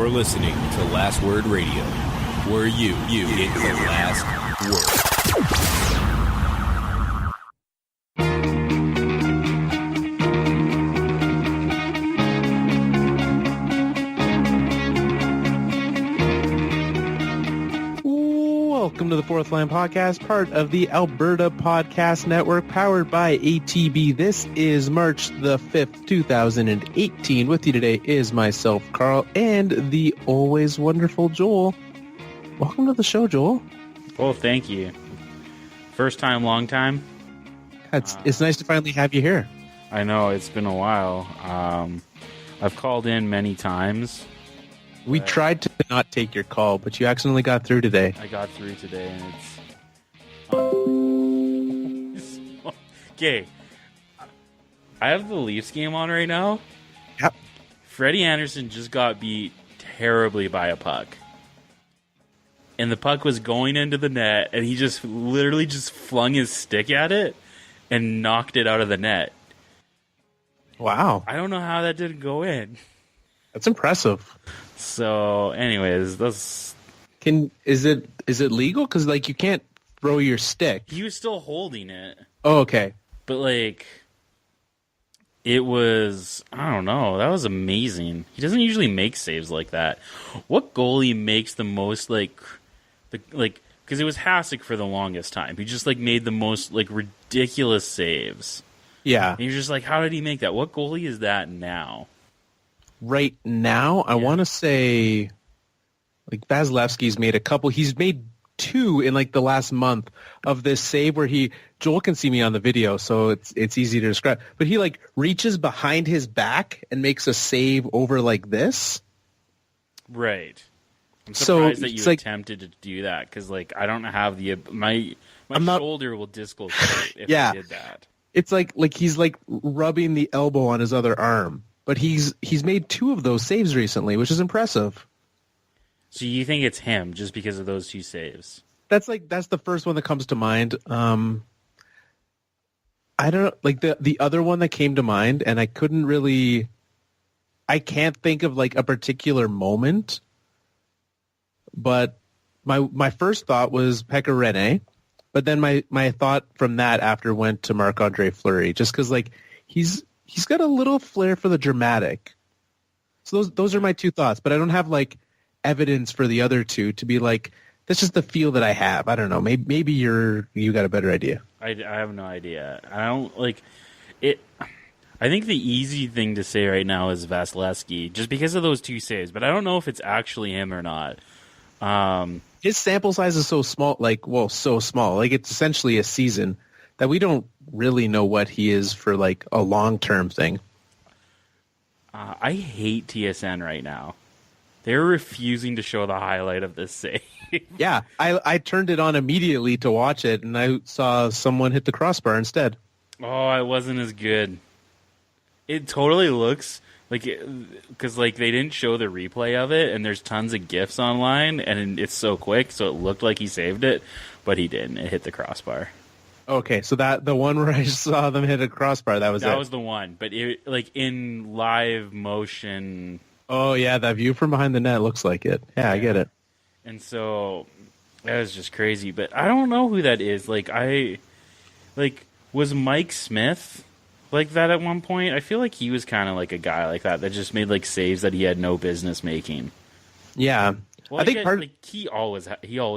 You're listening to Last Word Radio, where you get the last word. Welcome to the Fourth Line Podcast, part of the Alberta Podcast Network, powered by ATB. This is March the 5th, 2018. With you today is myself, Carl, and the always wonderful Joel. Welcome to the show, Joel. Well, thank you. First time, long time. It's nice to finally have you here. I know, it's been a while. I've called in many times. We tried to not take your call, but you accidentally got through today. I got through today, and it's... Okay. I have the Leafs game on right now. Yep. Freddie Anderson just got beat terribly by a puck. And the puck was going into the net, and he just literally just flung his stick at it and knocked it out of the net. Wow. I don't know how that didn't go in. That's impressive. So, anyways, that's... Is it legal? Because, like, you can't throw your stick. He was still holding it. Oh, okay. But, like, it was... I don't know. That was amazing. He doesn't usually make saves like that. What goalie makes the most, because it was Hasek for the longest time. He just, like, made the most, like, ridiculous saves. Yeah. And you're just like, how did he make that? What goalie is that now? Right now, I want to say, like, Vasilevsky's made a couple. He's made two in, like, the last month of this save where Joel can see me on the video, so it's easy to describe. But he, like, reaches behind his back and makes a save over like this. Right. I'm surprised that you attempted to do that, because, like, I don't have my shoulder will dislocate if I did that. It's like he's, like, rubbing the elbow on his other arm. But he's made two of those saves recently, which is impressive. So you think it's him just because of those two saves? That's the first one that comes to mind. I don't like the other one that came to mind, and I can't think of, like, a particular moment. But my first thought was Pekka Rinne, but then my thought from that after went to Marc-Andre Fleury, just because, like, he's got a little flair for the dramatic. So those are my two thoughts, but I don't have, like, evidence for the other two to be like, that's just the feel that I have. I don't know. Maybe you got a better idea. I have no idea. I don't like it. I think the easy thing to say right now is Vasilevsky, just because of those two saves, but I don't know if it's actually him or not. His sample size is so small, so small. Like, it's essentially a season that we don't really know what he is for, like, a long-term thing. I hate TSN right now. They're refusing to show the highlight of this save. Yeah, I turned it on immediately to watch it, and I saw someone hit the crossbar instead. Oh, it wasn't as good. It totally looks like, because, like, they didn't show the replay of it, and there's tons of GIFs online, and it's so quick, so it looked like he saved it, but he didn't. It hit the crossbar. Okay, so the one where I saw them hit a crossbar, that was the one, but it, like, in live motion. Oh yeah, that view from behind the net looks like it. Yeah, I get it. And so that was just crazy, but I don't know who that is. Was Mike Smith like that at one point? I feel like he was kind of like a guy like that just made, like, saves that he had no business making. Yeah. Well, I think he always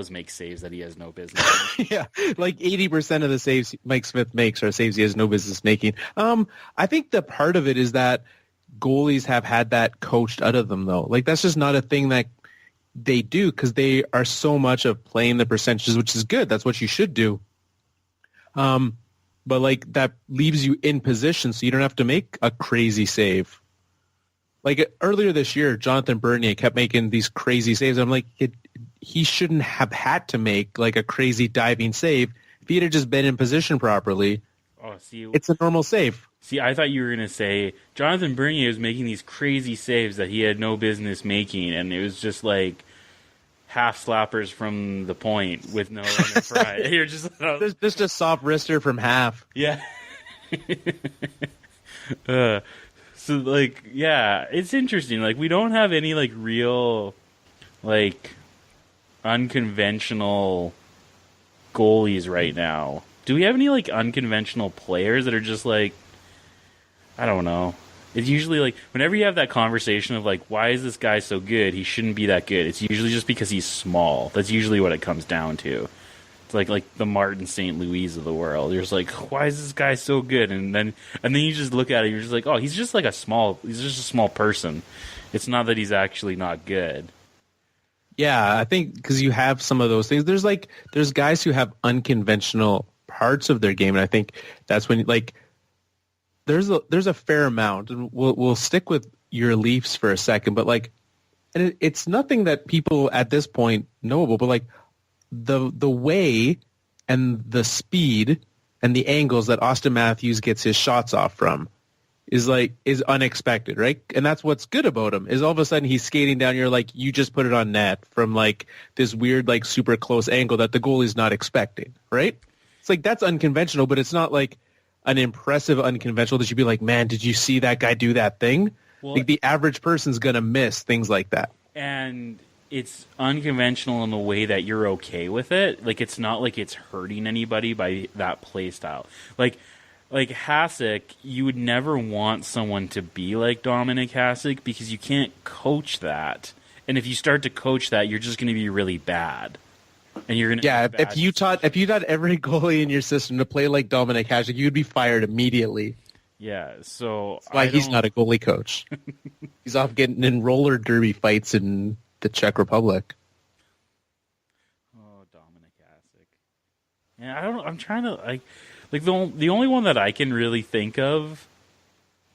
makes saves that he has no business making. Yeah, like 80% of the saves Mike Smith makes are saves he has no business making. I think the part of it is that goalies have had that coached out of them, though. Like, that's just not a thing that they do, because they are so much of playing the percentages, which is good. That's what you should do. But, like, that leaves you in position so you don't have to make a crazy save. Like, earlier this year, Jonathan Bernier kept making these crazy saves. I'm like, he shouldn't have had to make, like, a crazy diving save. If he had just been in position properly, it's a normal save. See, I thought you were going to say Jonathan Bernier was making these crazy saves that he had no business making, and it was just, like, half slappers from the point with no pride. You're just just a soft wrister from half. Yeah. So, like, yeah, it's interesting. Like, we don't have any, like, real, like, unconventional goalies right now. Do we have any, like, unconventional players that are just, like, I don't know. It's usually, like, whenever you have that conversation of, like, why is this guy so good? He shouldn't be that good. It's usually just because he's small. That's usually what it comes down to. It's like the Martin St. Louis of the world. You're just like, why is this guy so good? And then you just look at it, you're just like, oh, he's just a small person. It's not that he's actually not good. Yeah, I think because you have some of those things. There's guys who have unconventional parts of their game, and I think that's when, like, there's a fair amount, and we'll stick with your Leafs for a second, but, like, and it's nothing that people at this point knowable, but, like, the way and the speed and the angles that Austin Matthews gets his shots off from is unexpected, right? And that's what's good about him, is all of a sudden he's skating down, you're like, you just put it on net from, like, this weird, like, super close angle that the goalie's not expecting, right? It's like, that's unconventional, but it's not like an impressive unconventional that you'd be like, man, did you see that guy do that thing? Well, like, the average person's gonna miss things like that. And it's unconventional in the way that you're okay with it. Like, it's not like it's hurting anybody by that play style. Like Hasek, you would never want someone to be like Dominic Hasek because you can't coach that. And if you start to coach that, you're just going to be really bad. And you're going to if you taught every goalie in your system to play like Dominic Hasek, you'd be fired immediately. Yeah, so that's why he's not a goalie coach. He's off getting in roller derby fights in the Czech Republic. Oh, Dominic Hasek. Yeah, I don't. I'm trying to like the only one that I can really think of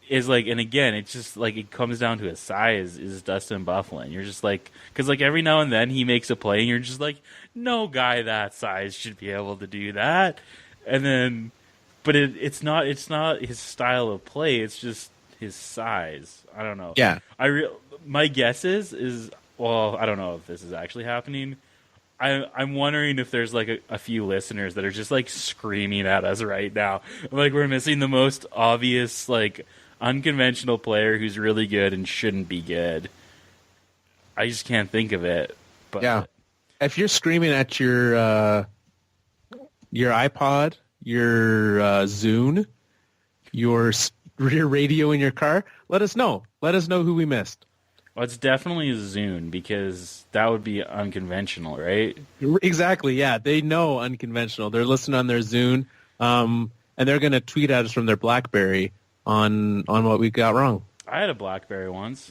is, like, and again, it's just like it comes down to his size, is Dustin Byfuglien. You're just like, because, like, every now and then he makes a play, and you're just like, no guy that size should be able to do that. And then, but it's not his style of play. It's just his size. I don't know. Yeah. My guess is. Well, I don't know if this is actually happening. I'm wondering if there's, like, a few listeners that are just, like, screaming at us right now. Like, we're missing the most obvious, like, unconventional player who's really good and shouldn't be good. I just can't think of it. But yeah. If you're screaming at your iPod, your Zune, your radio in your car, let us know. Let us know who we missed. Well, it's definitely a Zune because that would be unconventional, right? Exactly, yeah. They know unconventional. They're listening on their Zune, and they're going to tweet at us from their BlackBerry on what we got wrong. I had a BlackBerry once.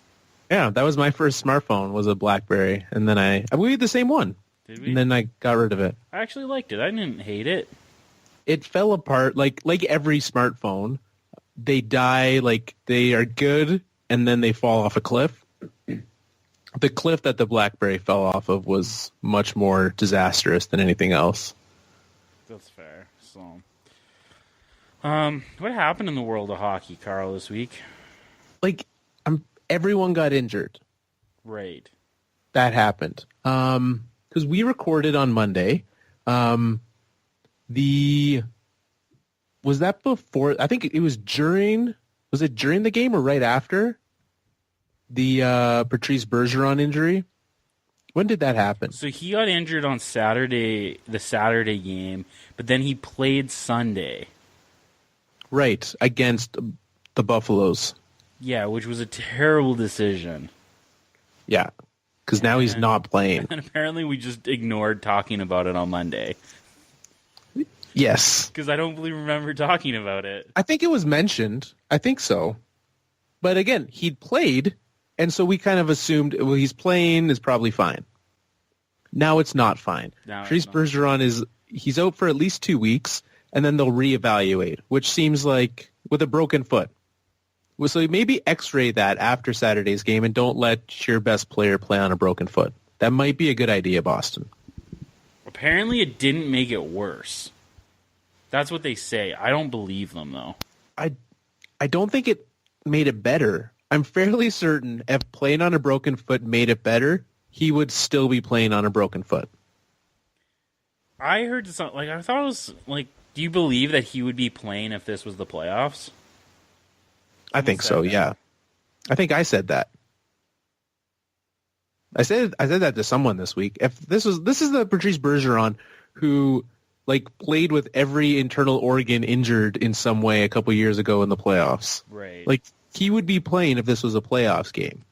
Yeah, that was my first smartphone, was a BlackBerry, and then we had the same one. Did we? And then I got rid of it. I actually liked it. I didn't hate it. It fell apart like every smartphone. They die, like, they are good, and then they fall off a cliff. The cliff that the BlackBerry fell off of was much more disastrous than anything else. That's fair. So, what happened in the world of hockey, Carl, this week? Like, everyone got injured. Right. That happened. Because we recorded on Monday. Was that before? I think it was during. Was it during the game or right after the Patrice Bergeron injury? When did that happen? So he got injured on Saturday, the Saturday game, but then he played Sunday. Right, against the Buffaloes. Yeah, which was a terrible decision. Yeah, because now he's not playing. And apparently we just ignored talking about it on Monday. Yes. Because I don't really remember talking about it. I think it was mentioned. I think so. But again, he'd played, and so we kind of assumed, well, he's playing, is probably fine. Now it's not fine. Patrice Bergeron he's out for at least 2 weeks, and then they'll reevaluate, which seems like with a broken foot. So maybe x-ray that after Saturday's game and don't let your best player play on a broken foot. That might be a good idea, Boston. Apparently it didn't make it worse. That's what they say. I don't believe them, though. I don't think it made it better. I'm fairly certain if playing on a broken foot made it better, he would still be playing on a broken foot. I heard something, I thought it was, do you believe that he would be playing if this was the playoffs? I think so, yeah. I think I said that. I said that to someone this week. If this is the Patrice Bergeron who like played with every internal organ injured in some way a couple years ago in the playoffs. Right. Like he would be playing if this was a playoffs game.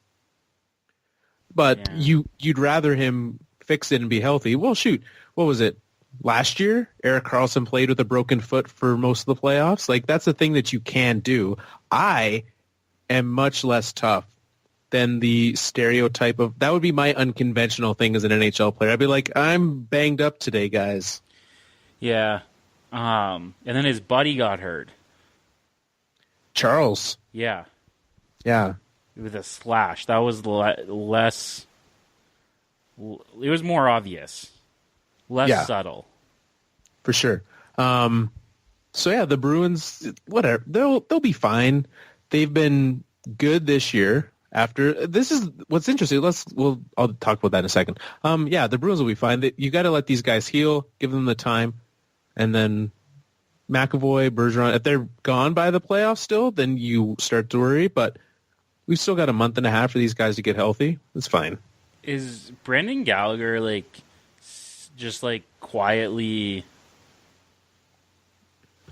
But you'd rather him fix it and be healthy. Well, shoot, what was it? Last year, Erik Karlsson played with a broken foot for most of the playoffs. Like that's a thing that you can do. I am much less tough than the stereotype of that would be my unconventional thing as an NHL player. I'd be like, I'm banged up today, guys. Yeah. And then his buddy got hurt. Charles. Yeah. Yeah. With a slash. That was less... It was more obvious. Less subtle. For sure. So yeah, the Bruins, whatever. They'll be fine. They've been good this year. After this is what's interesting. I'll talk about that in a second. Yeah, the Bruins will be fine. You got to let these guys heal, give them the time, and then McAvoy, Bergeron. If they're gone by the playoffs still, then you start to worry. But we've still got a month and a half for these guys to get healthy. It's fine. Is Brendan Gallagher just quietly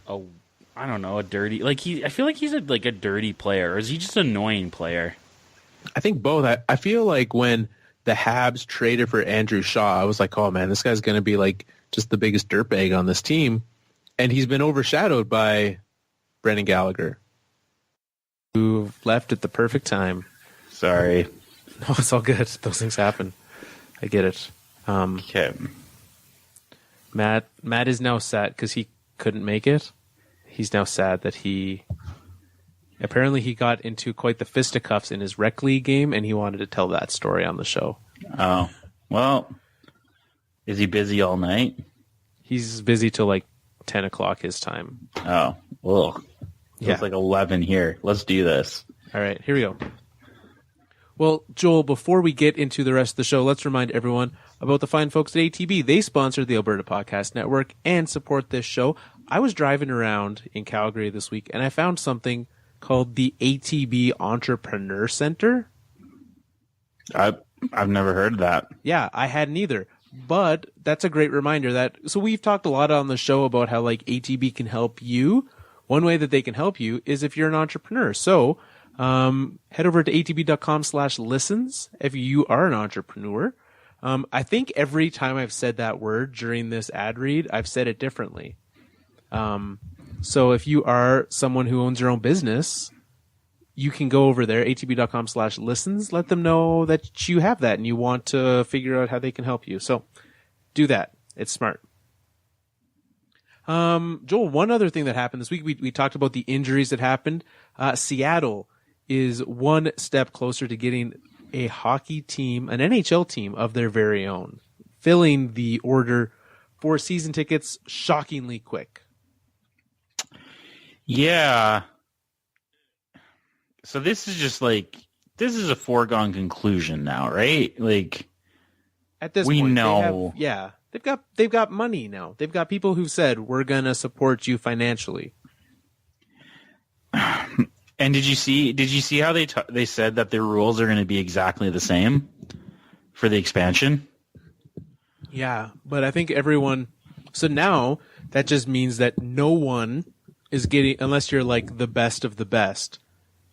a dirty I feel like he's a dirty player, or is he just an annoying player? I think both. I feel like when the Habs traded for Andrew Shaw, I was like, oh man, this guy's going to be just the biggest dirtbag on this team. And he's been overshadowed by Brendan Gallagher, who left at the perfect time. Sorry. No, it's all good. Those things happen. I get it. Okay. Matt is now sad because he couldn't make it. He's now sad that he got into quite the fisticuffs in his rec league game, and he wanted to tell that story on the show. Oh, well, is he busy all night? He's busy till 10 o'clock his time. Oh, well, yeah. It's 11 here. Let's do this. All right, here we go. Well, Joel, before we get into the rest of the show, let's remind everyone about the fine folks at ATB. They sponsor the Alberta Podcast Network and support this show. I was driving around in Calgary this week, and I found something called the ATB Entrepreneur Center. I've never heard of that. Yeah, I hadn't either. But that's a great reminder so we've talked a lot on the show about how ATB can help you. One way that they can help you is if you're an entrepreneur. So head over to atb.com/listens if you are an entrepreneur. I think every time I've said that word during this ad read, I've said it differently. So if you are someone who owns your own business, you can go over there, atb.com/listens, let them know that you have that and you want to figure out how they can help you. So do that. It's smart. Joel, one other thing that happened this week, we talked about the injuries that happened. Seattle is one step closer to getting a hockey team, an NHL team of their very own, filling the order for season tickets shockingly quick. Yeah. So this is just this is a foregone conclusion now, right? At this we point, know. They've got money now. They've got people who've said, we're going to support you financially. And did you see how they said that their rules are going to be exactly the same for the expansion? Yeah, but I think everyone. So now that just means that no one is getting, unless you're the best of the best,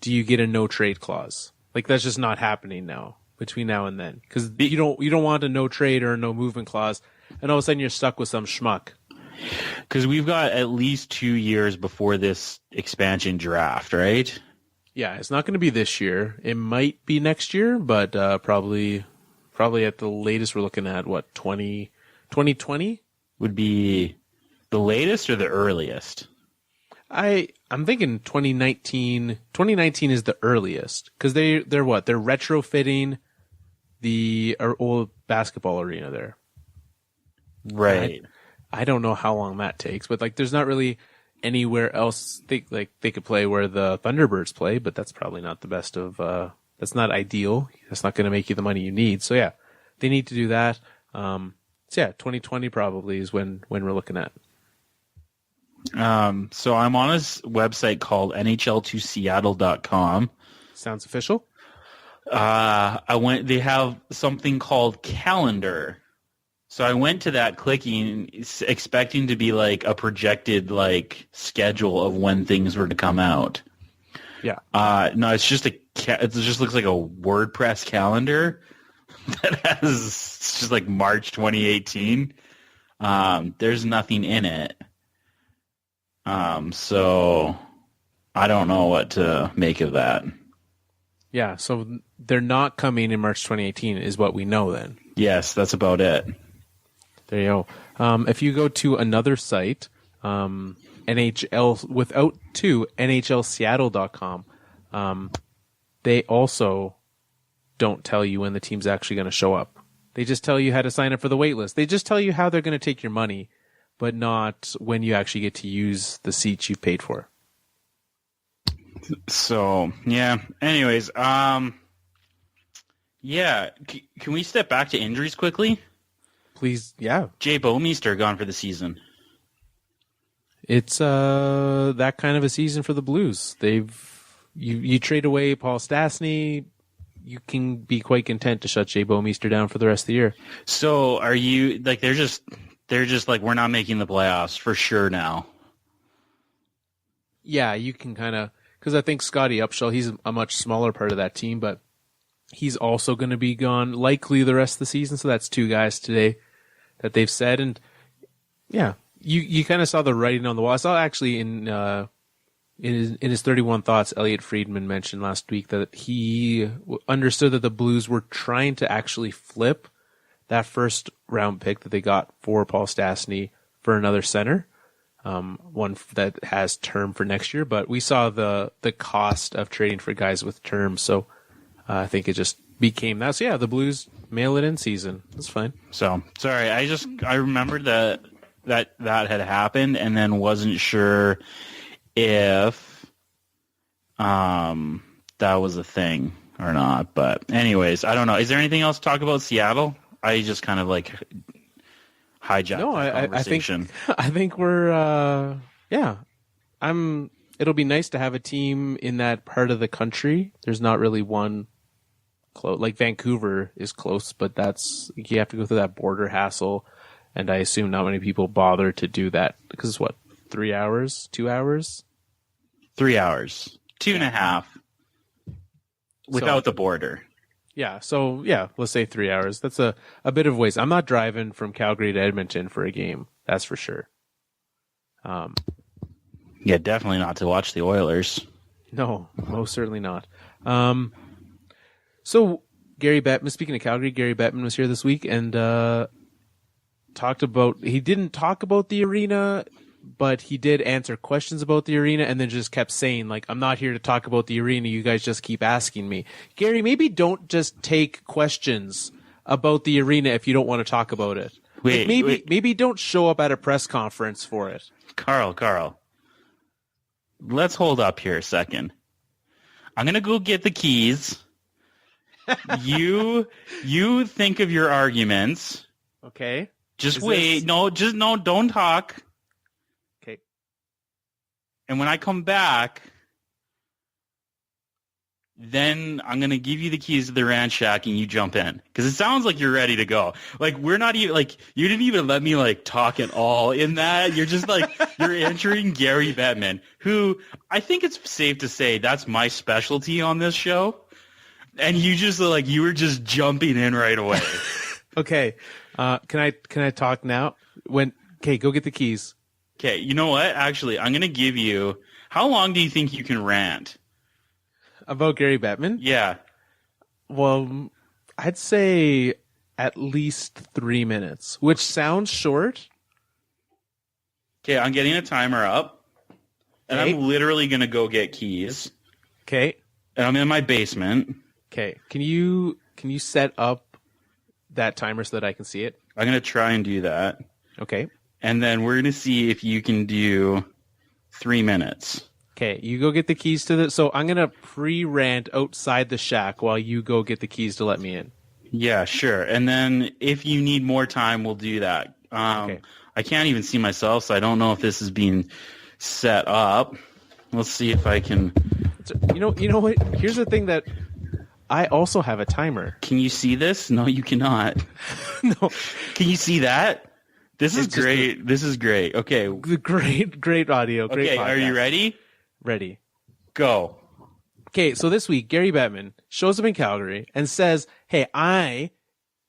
do you get a no trade clause? That's just not happening now between now and then, because you don't want a no trade or a no movement clause, and all of a sudden you're stuck with some schmuck. Because we've got at least 2 years before this expansion draft, right? Yeah, it's not going to be this year. It might be next year, but probably at the latest we're looking at, 2020? Would be the latest or the earliest? I'm thinking 2019. 2019 is the earliest, because they're what? They're retrofitting the old basketball arena there. Right. I don't know how long that takes, but there's not really anywhere else they could play where the Thunderbirds play, but that's probably not the best of. That's not ideal. That's not going to make you the money you need. So yeah, they need to do that. So yeah, 2020 probably is when we're looking at. So I'm on a website called NHL2Seattle.com. Sounds official. They have something called Calendar. So I went to that clicking, expecting to be like a projected like schedule of when things were to come out. Yeah. No, it just looks like a WordPress calendar that has it's just like March 2018. There's nothing in it. So I don't know what to make of that. Yeah, so they're not coming in March 2018 is what we know then. Yes, that's about it. There you go. If you go to another site, NHL without two, NHLSeattle.com, they also don't tell you when the team's actually going to show up. They just tell you how to sign up for the wait list. They just tell you how they're going to take your money, but not when you actually get to use the seats you paid for. So, yeah. Anyways, yeah. Can we step back to injuries quickly? Please, yeah. Jay Bouwmeester gone for the season. It's that kind of a season for the Blues. You trade away Paul Stastny, you can be quite content to shut Jay Bouwmeester down for the rest of the year. So are you like they're just like we're not making the playoffs for sure now? Yeah, you can kind of because I think Scotty Upshall, he's a much smaller part of that team, but he's also going to be gone likely the rest of the season. So that's two guys today that they've said, and yeah, you kind of saw the writing on the wall. I saw actually in his 31 Thoughts, Elliot Friedman mentioned last week that he understood that the Blues were trying to actually flip that first round pick that they got for Paul Stastny for another center, one that has term for next year. But we saw the cost of trading for guys with term, so I think it just became that. So yeah, the Blues mail it in season. That's fine. So sorry, I remembered that had happened, and then wasn't sure if that was a thing or not. But anyways, I don't know. Is there anything else to talk about Seattle? I just kind of like hijacked the conversation. I think we're yeah. It'll be nice to have a team in that part of the country. There's not really one close. Like Vancouver is close, but you have to go through that border hassle, and I assume not many people bother to do that because it's what, 3 hours, 2 hours? 3 hours, 2.5 without the border. Yeah, so yeah, let's say 3 hours. That's a bit of ways. I'm not driving from Calgary to Edmonton for a game. That's for sure. Yeah, definitely not to watch the Oilers. No, most certainly not. So Gary Bettman, speaking of Calgary, Gary Bettman was here this week and he didn't talk about the arena, but he did answer questions about the arena and then just kept saying, like, I'm not here to talk about the arena. You guys just keep asking me. Gary, maybe don't just take questions about the arena if you don't want to talk about it. Maybe don't show up at a press conference for it. Carl. Let's hold up here a second. I'm going to go get the keys. You think of your arguments. Okay. Just wait. No, don't talk. Okay. And when I come back, then I'm going to give you the keys to the Rant Shack and you jump in. Because it sounds like you're ready to go. Like, we're not even, like, you didn't even let me, like, talk at all in that. You're just, like, you're entering Gary Bettman, who I think it's safe to say that's my specialty on this show. And you just, like, you were just jumping in right away. Okay. Can I talk now? Okay, go get the keys. Okay, you know what? Actually, I'm going to give you, how long do you think you can rant? About Gary Bettman? Yeah. Well, I'd say at least 3 minutes, which sounds short. Okay, I'm getting a timer up, and I'm literally going to go get keys. Okay. And I'm in my basement. Okay. Can you set up that timer so that I can see it? I'm going to try and do that. Okay. And then we're going to see if you can do 3 minutes. Okay, you go get the keys to so I'm going to pre-rant outside the shack while you go get the keys to let me in. Yeah, sure. And then if you need more time, we'll do that. Okay. I can't even see myself, so I don't know if this is being set up. Let's see if I can You know what? Here's the thing that I also have a timer. Can you see this? No, you cannot. No. Can you see that? This is It's just great. This is great. Okay. Great audio. Great Okay, podcast. are you ready? Ready. Go. Okay, so this week, Gary Bettman shows up in Calgary and says, hey, I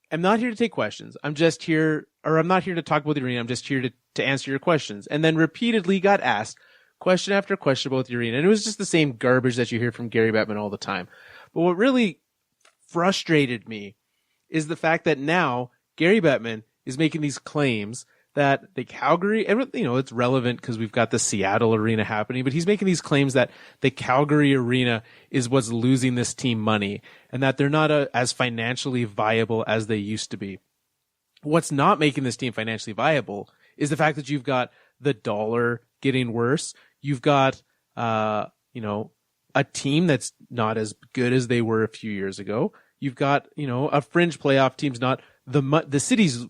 am not here to take questions. I'm not here to talk about the arena. I'm just here to answer your questions. And then repeatedly got asked question after question about the arena. And it was just the same garbage that you hear from Gary Bettman all the time. But what really frustrated me is the fact that now Gary Bettman is making these claims that the Calgary, and it's relevant because we've got the Seattle arena happening, but he's making these claims that the Calgary arena is what's losing this team money and that they're not as financially viable as they used to be. What's not making this team financially viable is the fact that you've got the dollar getting worse. You've got, a team that's not as good as they were a few years ago. You've got, a fringe playoff team's not the city's,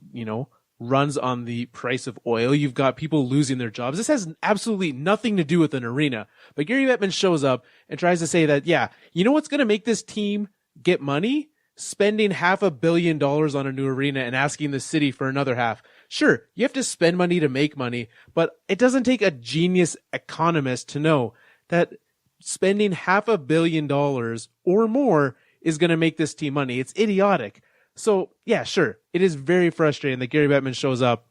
runs on the price of oil. You've got people losing their jobs. This has absolutely nothing to do with an arena. But Gary Bettman shows up and tries to say that, yeah, you know what's going to make this team get money? Spending $500 million on a new arena and asking the city for another half. Sure, you have to spend money to make money, but it doesn't take a genius economist to know that spending $500 million or more is going to make this team money. It's idiotic. So, yeah, sure. It is very frustrating that Gary Bettman shows up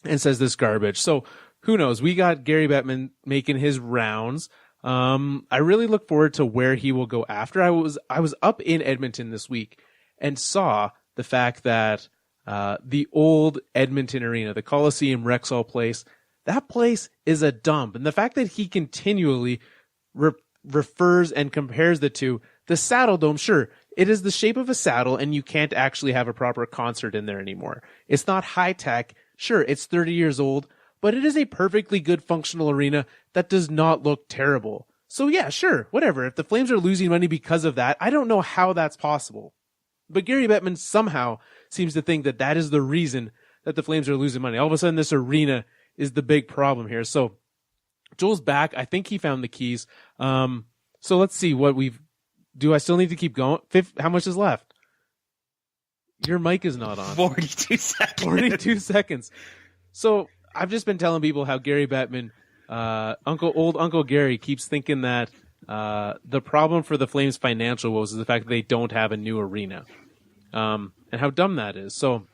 and says this garbage. So, who knows? We got Gary Bettman making his rounds. I really look forward to where he will go after. I was up in Edmonton this week and saw the fact that the old Edmonton Arena, the Coliseum Rexall place, that place is a dump. And the fact that he continually refers and compares the two, the Saddle Dome, sure, it is the shape of a saddle, and you can't actually have a proper concert in there anymore. It's not high tech. Sure, it's 30 years old, but it is a perfectly good functional arena that does not look terrible. So yeah, sure, whatever. If the Flames are losing money because of that, I don't know how that's possible. But Gary Bettman somehow seems to think that that is the reason that the Flames are losing money. All of a sudden, this arena is the big problem here. So Joel's back. I think he found the keys. So let's see what do I still need to keep going? How much is left? Your mic is not on. 42 seconds. 42 seconds. So I've just been telling people how Gary Bettman, old Uncle Gary, keeps thinking that the problem for the Flames' financial woes is the fact that they don't have a new arena, and how dumb that is. So,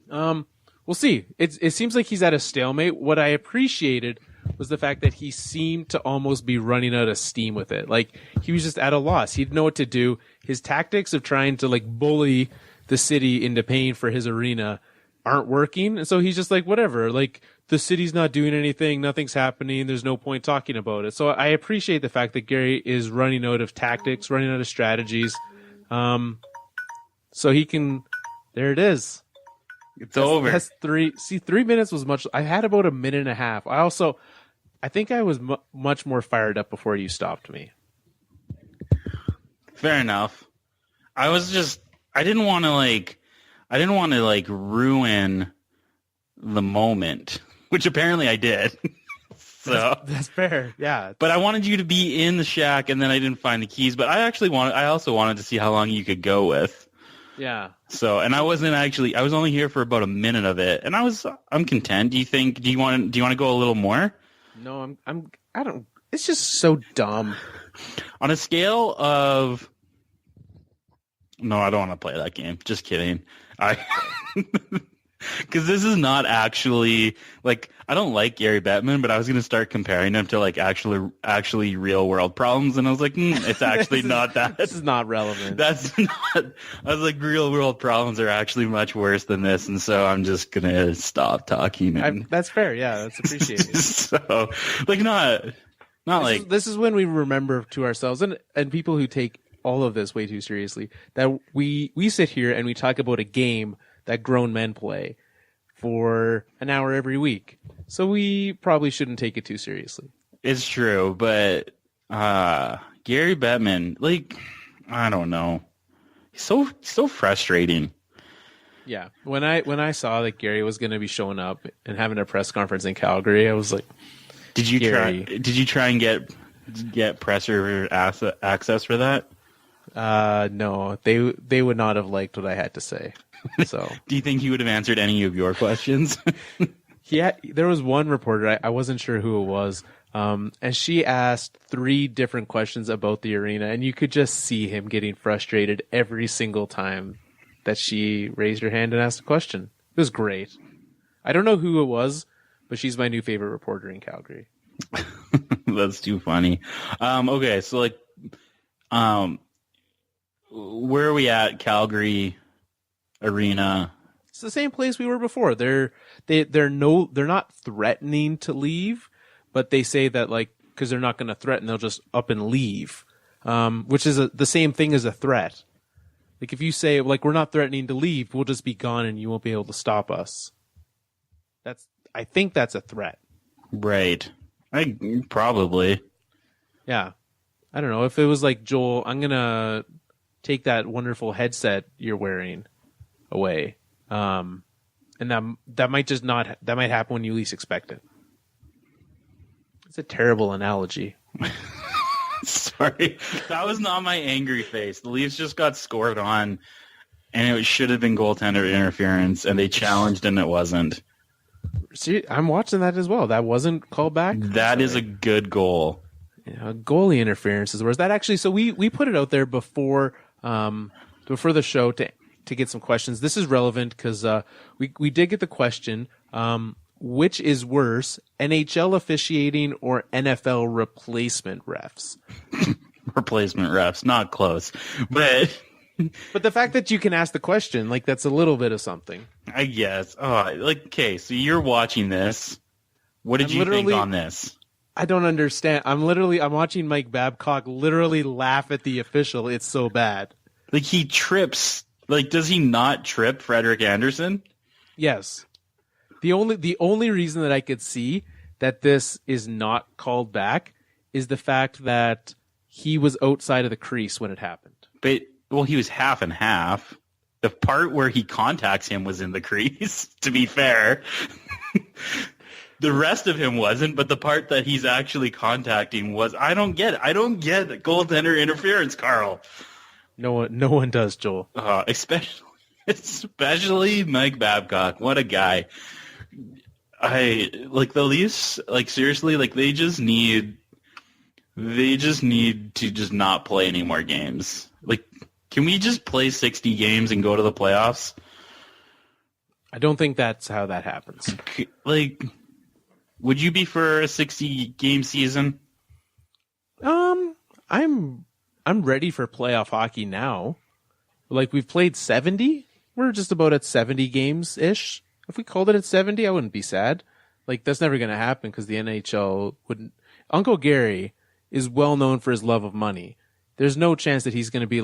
we'll see. It seems like he's at a stalemate. What I appreciated was the fact that he seemed to almost be running out of steam with it. Like, he was just at a loss. He didn't know what to do. His tactics of trying to bully the city into paying for his arena aren't working. And so he's just like, whatever, the city's not doing anything. Nothing's happening. There's no point talking about it. So I appreciate the fact that Gary is running out of tactics, running out of strategies. So he can, there it is. It's over. That's 3 minutes was much. I had about a minute and a half. I think I was much more fired up before you stopped me. Fair enough. I didn't want to ruin the moment, which apparently I did. So that's fair. Yeah. But I wanted you to be in the shack, and then I didn't find the keys. But I also wanted to see how long you could go with. Yeah. So, and I was only here for about a minute of it, and I'm content. Do you want to go a little more? No, I don't. It's just so dumb. On a scale of, no, I don't want to play that game. Just kidding. Because this is not actually I don't like Gary Bettman, but I was going to start comparing him to actually real world problems, and I was like, it's actually not that. This is not relevant. That's not. I was like, real world problems are actually much worse than this, and so I'm just gonna stop talking. That's fair. Yeah, that's appreciated. So, this is when we remember to ourselves and people who take all of this way too seriously that we sit here and we talk about a game that grown men play for an hour every week. So we probably shouldn't take it too seriously. It's true, but Gary Bettman, I don't know. He's so frustrating. Yeah. When I saw that Gary was going to be showing up and having a press conference in Calgary, I was like, Did you try and get get presser access for that? No, they would not have liked what I had to say. So, do you think he would have answered any of your questions? There was one reporter, I wasn't sure who it was, and she asked 3 different questions about the arena, and you could just see him getting frustrated every single time that she raised her hand and asked a question. It was great. I don't know who it was, but she's my new favorite reporter in Calgary. That's too funny. Okay, so where are we at? Calgary Arena. It's the same place we were before. They're not threatening to leave, but they say that because they're not going to threaten, they'll just up and leave, which is the same thing as a threat. Like if you say we're not threatening to leave, we'll just be gone and you won't be able to stop us. I think that's a threat. Right. Probably. Yeah. I don't know if it was like, Joel, I'm gonna take that wonderful headset you're wearing away. And that might happen when you least expect it. It's a terrible analogy. Sorry. That was not my angry face. The Leafs just got scored on, and it should have been goaltender interference, and they challenged, and it wasn't. See, I'm watching that as well. That wasn't called back. That is a good goal. Yeah, goalie interference is the worst. That actually, so we put it out there before the show to get some questions. This is relevant because we did get the question, which is worse, NHL officiating or NFL replacement refs? Replacement refs, not close. But the fact that you can ask the question, that's a little bit of something. I guess. Okay, so you're watching this. What did you think on this? I don't understand. I'm watching Mike Babcock literally laugh at the official. It's so bad. He trips. Does he not trip Frederik Andersen? Yes. The only reason that I could see that this is not called back is the fact that he was outside of the crease when it happened. But he was half and half. The part where he contacts him was in the crease, to be fair. The rest of him wasn't, but the part that he's actually contacting was. I don't get goaltender interference, Carl. No one does, Joel. Especially Mike Babcock. What a guy. The Leafs, seriously, they just need to just not play any more games. Can we just play 60 games and go to the playoffs? I don't think that's how that happens. Would you be for a 60-game season? I'm ready for playoff hockey now. We've played 70. We're just about at 70 games ish. If we called it at 70, I wouldn't be sad. That's never going to happen because the NHL wouldn't. Uncle Gary is well known for his love of money. There's no chance that he's going to be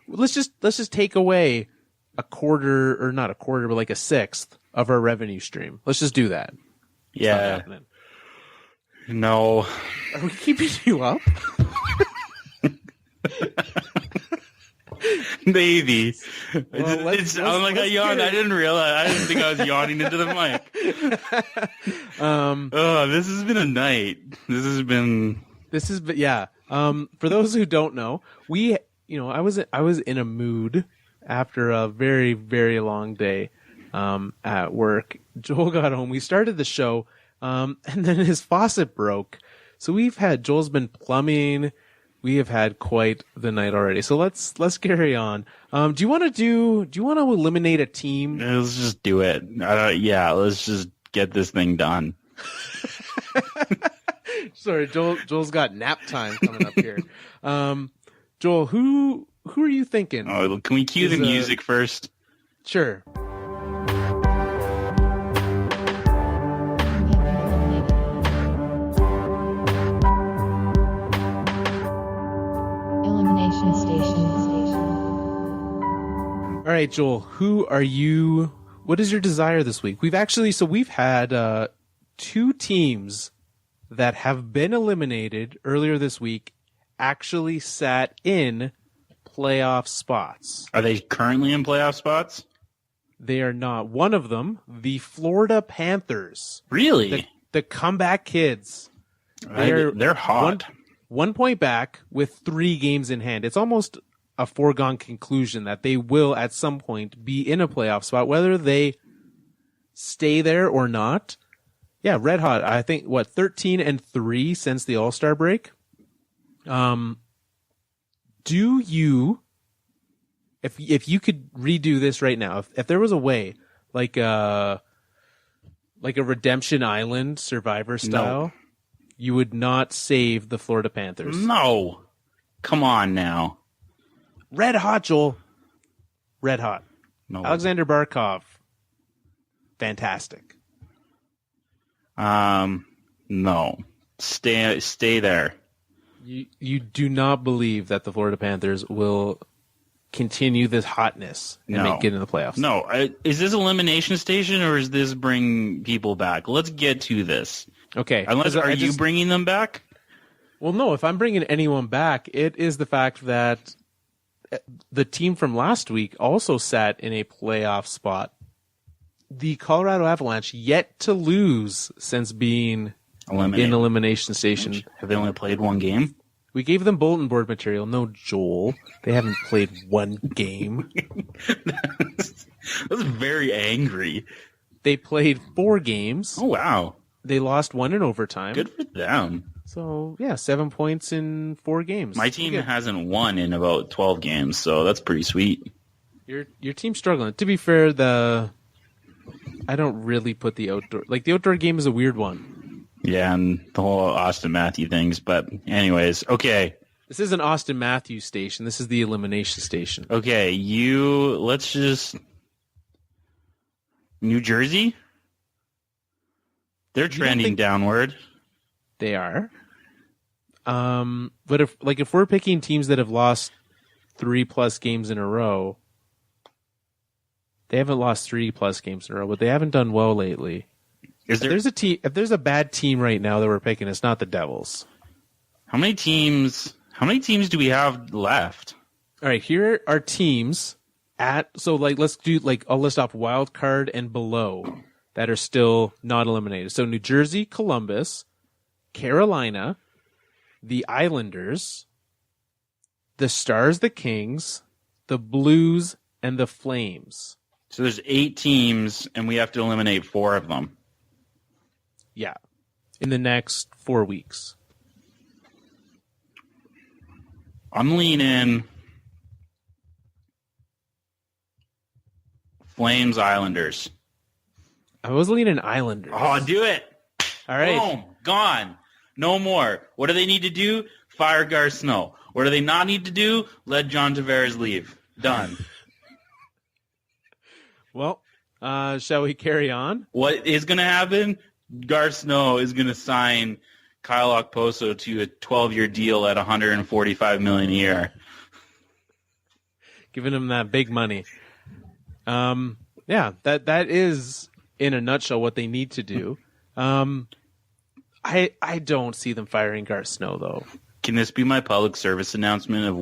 let's just take away a quarter, or not a quarter, but a sixth of our revenue stream. Let's just do that. Yeah. No. Are we keeping you up? Maybe. Well, I yawned. I didn't realize. I didn't think I was yawning into the mic. This has been a night. Yeah. For those who don't know, I was in a mood after a very, very long day at work. Joel got home. We started the show, and then his faucet broke. So Joel's been plumbing. We have had quite the night already. So let's carry on. Do you want to eliminate a team? Let's just do it. Let's just get this thing done. Sorry, Joel's got nap time coming up here. Joel, who are you thinking? Oh, can we cue the music first? Sure. Elimination Station. All right, Joel, what is your desire this week? We've had 2 teams that have been eliminated earlier this week actually sat in playoff spots. Are they currently in playoff spots? They are not. One of them, the Florida Panthers. Really? The comeback kids. They're hot. 1 point back with 3 games in hand. It's almost a foregone conclusion that they will at some point be in a playoff spot, whether they stay there or not. Yeah, red hot. I think 13-3 since the All-Star break. Do you, if you could redo this right now, if there was a way, like a Redemption Island Survivor style, you would not save the Florida Panthers? No. Come on now. Red hot, Joel. Red hot. No. Alexander Barkov. Fantastic. No. Stay there. You do not believe that the Florida Panthers will continue this hotness and get in the playoffs? No. Is this elimination station or is this bring people back? Let's get to this. Okay. Are you bringing them back? Well, no. If I'm bringing anyone back, it is the fact that the team from last week also sat in a playoff spot. The Colorado Avalanche yet to lose since being in elimination station. Have they only played 1 game? We gave them bulletin board material. No, Joel. They haven't played 1 game. That's very angry. They played 4 games. Oh, wow. They lost 1 in overtime. Good for them. So, yeah, 7 points in 4 games. My team hasn't won in about 12 games, so that's pretty sweet. Your team's struggling. To be fair, I don't really put the outdoor... the outdoor game is a weird one. Yeah, and the whole Austin Matthews things. But anyways, okay. This is an Austin Matthews station. This is the elimination station. Okay, let's just... New Jersey? They're trending downward. They are. But if we're picking teams that have lost 3+ games in a row, they haven't lost 3+ games in a row, but they haven't done well lately. If there's a bad team right now that we're picking, it's not the Devils. How many teams do we have left? All right, here are teams let's do I'll list off wild card and below that are still not eliminated. So New Jersey, Columbus, Carolina, the Islanders, the Stars, the Kings, the Blues, and the Flames. So there's 8 teams, and we have to eliminate 4 of them. Yeah, in the next 4 weeks. I'm leaning Flames, Islanders. I was leaning Islanders. Oh, do it. All right. Boom. Gone. No more. What do they need to do? Fire Gar Snow. What do they not need to do? Let John Tavares leave. Done. Well, shall we carry on? What is going to happen? Gar Snow is going to sign Kyle Okposo to a 12-year deal at $145 million a year. Giving him that big money. Yeah, that is in a nutshell what they need to do. I don't see them firing Gar Snow though. Can this be my public service announcement of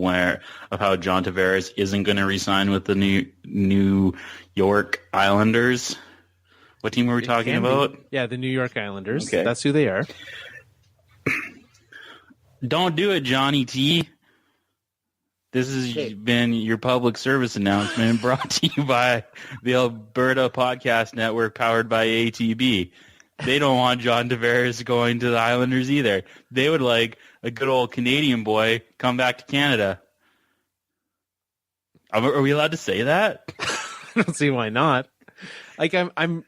how John Tavares isn't going to re-sign with the New York Islanders? What team were we talking about? Yeah, the New York Islanders. Okay. That's who they are. Don't do it, Johnny T. This has been your public service announcement brought to you by the Alberta Podcast Network powered by ATB. They don't want John Tavares going to the Islanders either. They would like a good old Canadian boy come back to Canada. Are we allowed to say that? I don't see why not. I'm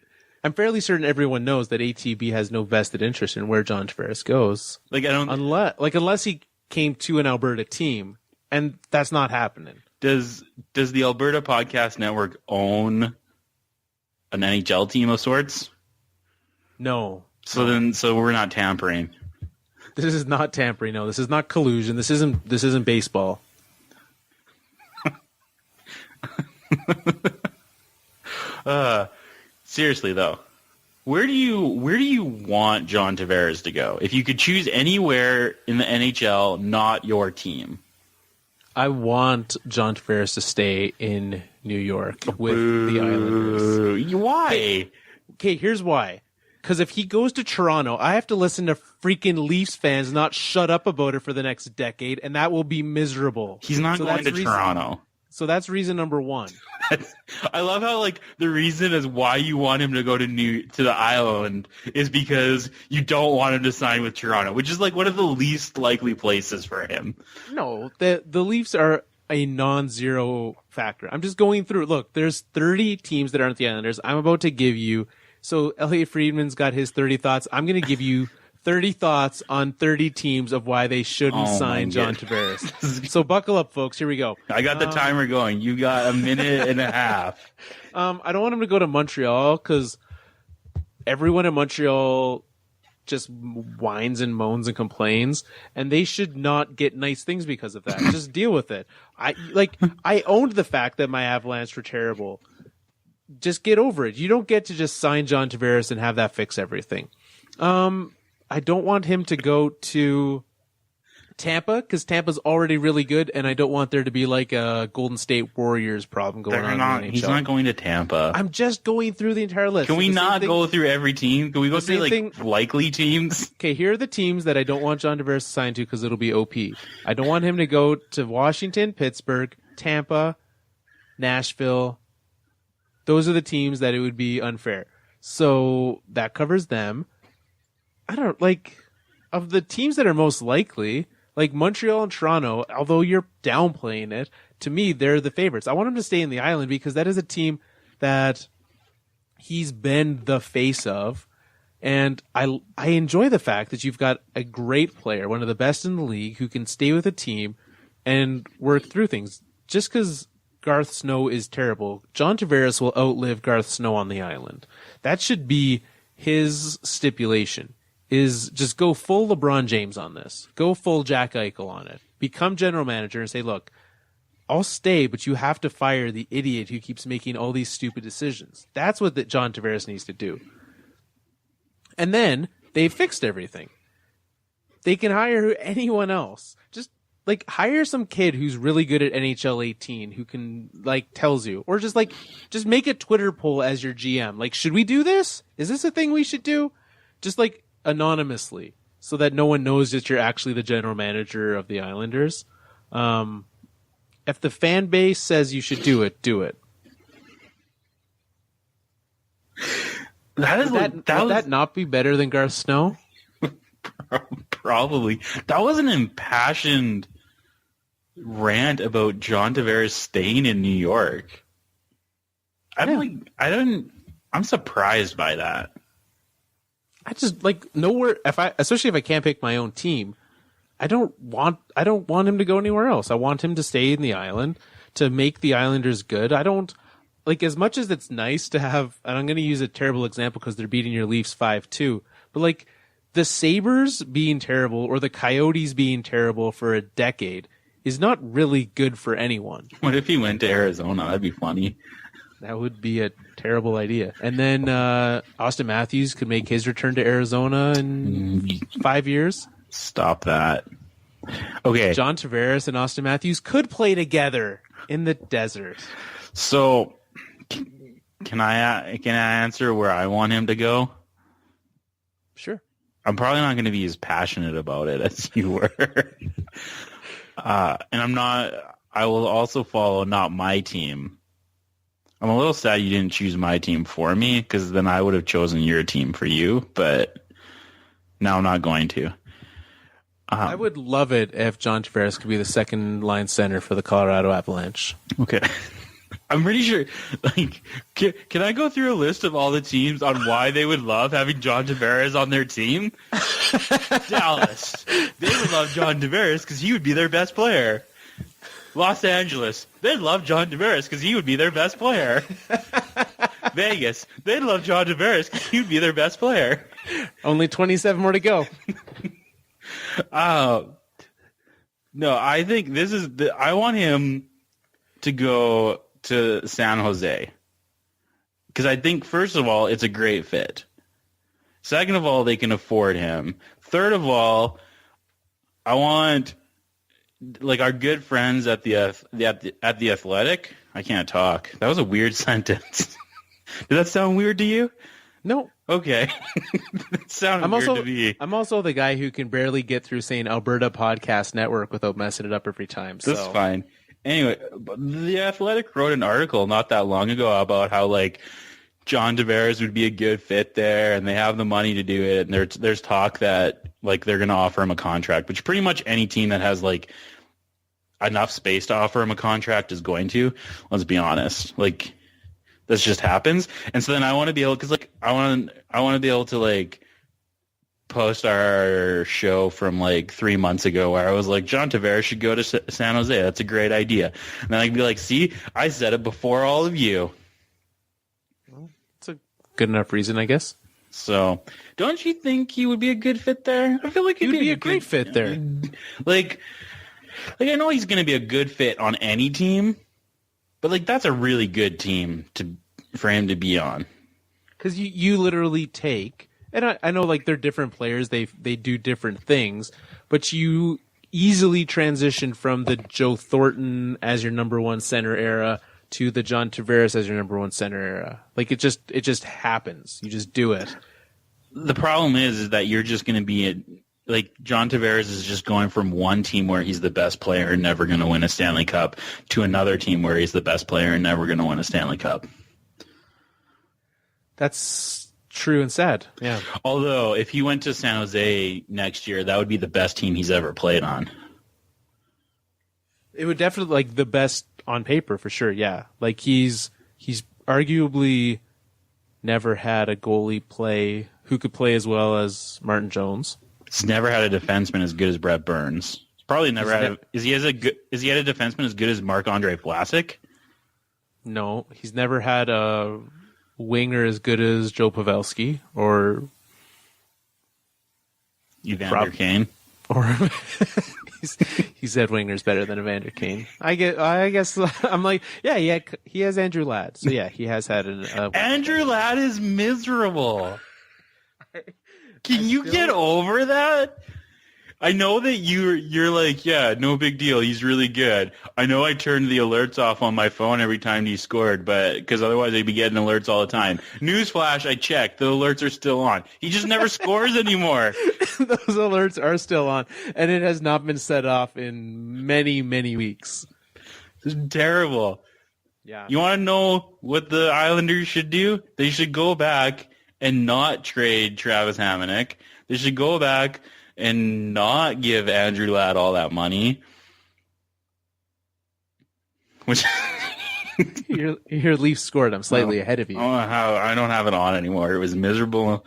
fairly certain everyone knows that ATB has no vested interest in where John Tavares goes. Unless he came to an Alberta team, and that's not happening. Does the Alberta Podcast Network own an NHL team of sorts? No. So we're not tampering. This is not tampering. No, this is not collusion. This isn't baseball. Seriously though, where do you want John Tavares to go? If you could choose anywhere in the NHL, not your team. I want John Tavares to stay in New York with the Islanders. Why? Okay, here's why. Because if he goes to Toronto, I have to listen to freaking Leafs fans not shut up about it for the next decade, and that will be miserable. He's not going to Toronto. So that's reason number one. I love how like the reason is why you want him to go to the island is because you don't want him to sign with Toronto, which is like one of the least likely places for him. No, the Leafs are a non-zero factor. I'm just going through. Look, there's 30 teams that aren't the Islanders. I'm about to give you. So Elliot Friedman's got his 30 thoughts. I'm going to give you 30 thoughts on 30 teams of why they shouldn't sign John Tavares. So buckle up, folks. Here we go. I got the timer going. You got a minute and a half. I don't want him to go to Montreal because everyone in Montreal just whines and moans and complains, and they should not get nice things because of that. Just deal with it. I owned the fact that my Avalanche were terrible. Just get over it. You don't get to just sign John Tavares and have that fix everything. I don't want him to go to Tampa because Tampa's already really good, and I don't want there to be like a Golden State Warriors problem going on. He's not going to Tampa. I'm just going through the entire list. Can we not go through every team? Can we go through likely teams? Okay, here are the teams that I don't want John Tavares to sign to because it'll be OP. I don't want him to go to Washington, Pittsburgh, Tampa, Nashville. Those are the teams that it would be unfair. So that covers them. I don't of the teams that are most likely, like Montreal and Toronto, although you're downplaying it, to me, they're the favorites. I want him to stay in the island because that is a team that he's been the face of. And I enjoy the fact that you've got a great player, one of the best in the league, who can stay with a team and work through things. Just because Garth Snow is terrible, John Tavares will outlive Garth Snow on the island. That should be his stipulation. Is just go full LeBron James on this. Go full Jack Eichel on it. Become general manager and say, look, I'll stay, but you have to fire the idiot who keeps making all these stupid decisions. That's what John Tavares needs to do. And then they fixed everything. They can hire anyone else. Just hire some kid who's really good at NHL 18 who can tells you, or just make a Twitter poll as your GM. Should we do this? Is this a thing we should do? Just anonymously, so that no one knows that you're actually the general manager of the Islanders. If the fan base says you should do it, do it. Would that not be better than Garth Snow? Probably. That was an impassioned rant about John Tavares staying in New York. I'm surprised by that. I just nowhere. Especially if I can't pick my own team, I don't want him to go anywhere else. I want him to stay in the island to make the Islanders good. I don't as much as it's nice to have. And I'm going to use a terrible example because they're beating your Leafs 5-2. But the Sabres being terrible or the Coyotes being terrible for a decade is not really good for anyone. What if he went to Arizona? That'd be funny. That would be a terrible idea. And then Austin Matthews could make his return to Arizona in 5 years. Stop that. Okay. John Tavares and Austin Matthews could play together in the desert. So, can I answer where I want him to go? Sure. I'm probably not going to be as passionate about it as you were. And I'm not. I will also follow not my team. I'm a little sad you didn't choose my team for me, because then I would have chosen your team for you, but now I'm not going to. I would love it if John Tavares could be the second line center for the Colorado Avalanche. Okay. I'm pretty sure, can I go through a list of all the teams on why they would love having John Tavares on their team? Dallas. They would love John Tavares because he would be their best player. Los Angeles, they'd love John Tavares because he would be their best player. Vegas, they'd love John Tavares because he would be their best player. Only 27 more to go. No, I think I want him to go to San Jose. Because I think, first of all, it's a great fit. Second of all, they can afford him. Third of all, I want our good friends at the Athletic. I can't talk. That was a weird sentence. Did that sound weird to you? No. Okay. That sounded weird to me. I'm also the guy who can barely get through saying Alberta Podcast Network without messing it up every time. So. That's fine. Anyway, The Athletic wrote an article not that long ago about how like John Tavares would be a good fit there, and they have the money to do it. And there's talk that like they're going to offer him a contract, which pretty much any team that has like enough space to offer him a contract is going to. Let's be honest, like this just happens. And so then I want to be able, because like I want to be able to like post our show from like 3 months ago where I was like, John Tavares should go to San Jose. That's a great idea. And then I can be like, see, I said it before all of you. It's a good enough reason, I guess. So, don't you think he would be a good fit there? I feel like He would be a great fit there. Like I know he's going to be a good fit on any team, but like that's a really good team for him to be on. Because you literally take, and I know like they're different players, they do different things, but you easily transition from the Joe Thornton as your number one center era to the John Tavares as your number one center era. Like it just happens. You just do it. The problem is that you're just going to be like John Tavares is just going from one team where he's the best player and never going to win a Stanley Cup to another team where he's the best player and never going to win a Stanley Cup. That's true and sad. Yeah. Although if he went to San Jose next year, that would be the best team he's ever played on. It would definitely like the best on paper for sure. Yeah. Like he's arguably never had a goalie play who could play as well as Martin Jones. He's never had a defenseman as good as Brett Burns. He's probably never had. Is he had a defenseman as good as Marc-Andre Vlasic? No, he's never had a winger as good as Joe Pavelski or Evander Kane. Or he said winger's better than Evander Kane. I guess I'm like, yeah, he has Andrew Ladd. So yeah, he has had an Andrew Ladd is miserable. Can you get over that? I know that you're like, yeah, no big deal. He's really good. I know I turned the alerts off on my phone every time he scored, but because otherwise I'd be getting alerts all the time. Newsflash, I checked. The alerts are still on. He just never scores anymore. Those alerts are still on, and it has not been set off in many, many weeks. This is terrible. Yeah. You want to know what the Islanders should do? They should go back and not trade Travis Hamonic. They should go back and not give Andrew Ladd all that money. Which your Leafs scored. I'm slightly ahead of you. I don't have it on anymore. It was miserable.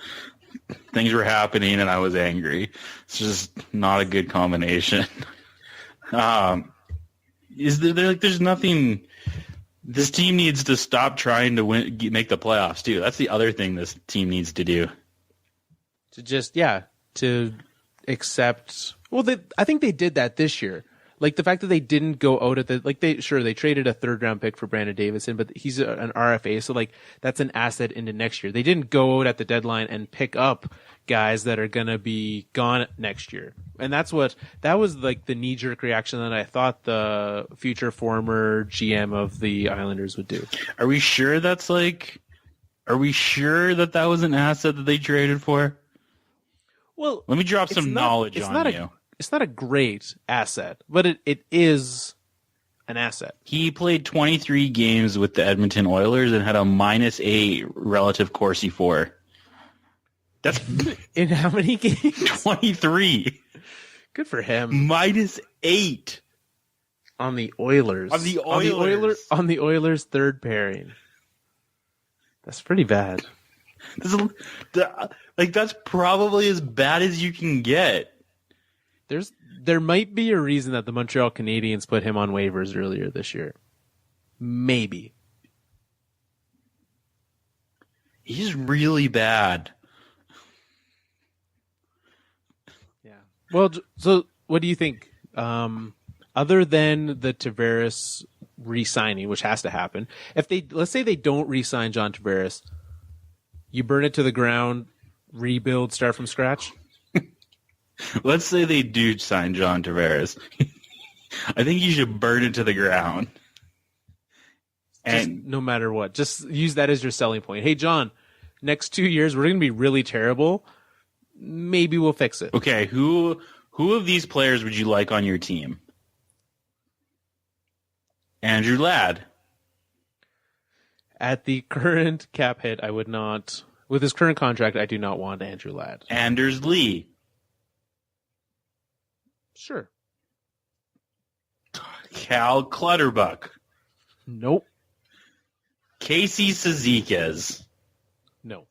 Things were happening, and I was angry. It's just not a good combination. There's nothing. This team needs to stop trying to make the playoffs too. That's the other thing this team needs to do. To accept. Well, I think they did that this year. Like the fact that they didn't go out at they traded a 3rd round pick for Brandon Davison, but he's an RFA, so like that's an asset into next year. They didn't go out at the deadline and pick up guys that are gonna be gone next year, and that was like the knee jerk reaction that I thought the future former GM of the Islanders would do. Are we sure that was an asset that they traded for? Well, let me drop some knowledge on you. It's not a great asset, but it is an asset. He played 23 games with the Edmonton Oilers and had a -8 relative Corsi for. That's in how many games? 23. Good for him. -8 on the Oilers. On the Oilers' 3rd pairing. That's pretty bad. That's probably as bad as you can get. There might be a reason that the Montreal Canadiens put him on waivers earlier this year. Maybe. He's really bad. Yeah. Well, so what do you think? Other than the Tavares re-signing, which has to happen, let's say they don't re-sign John Tavares, you burn it to the ground, rebuild, start from scratch? Let's say they do sign John Tavares. I think you should burn it to the ground. And no matter what, just use that as your selling point. Hey, John, next 2 years we're going to be really terrible, maybe we'll fix it. Okay, who of these players would you like on your team? Andrew Ladd. At the current cap hit, I would not. With his current contract, I do not want Andrew Ladd. Anders Lee. Sure. Cal Clutterbuck. Nope. Casey Ciziquez. No.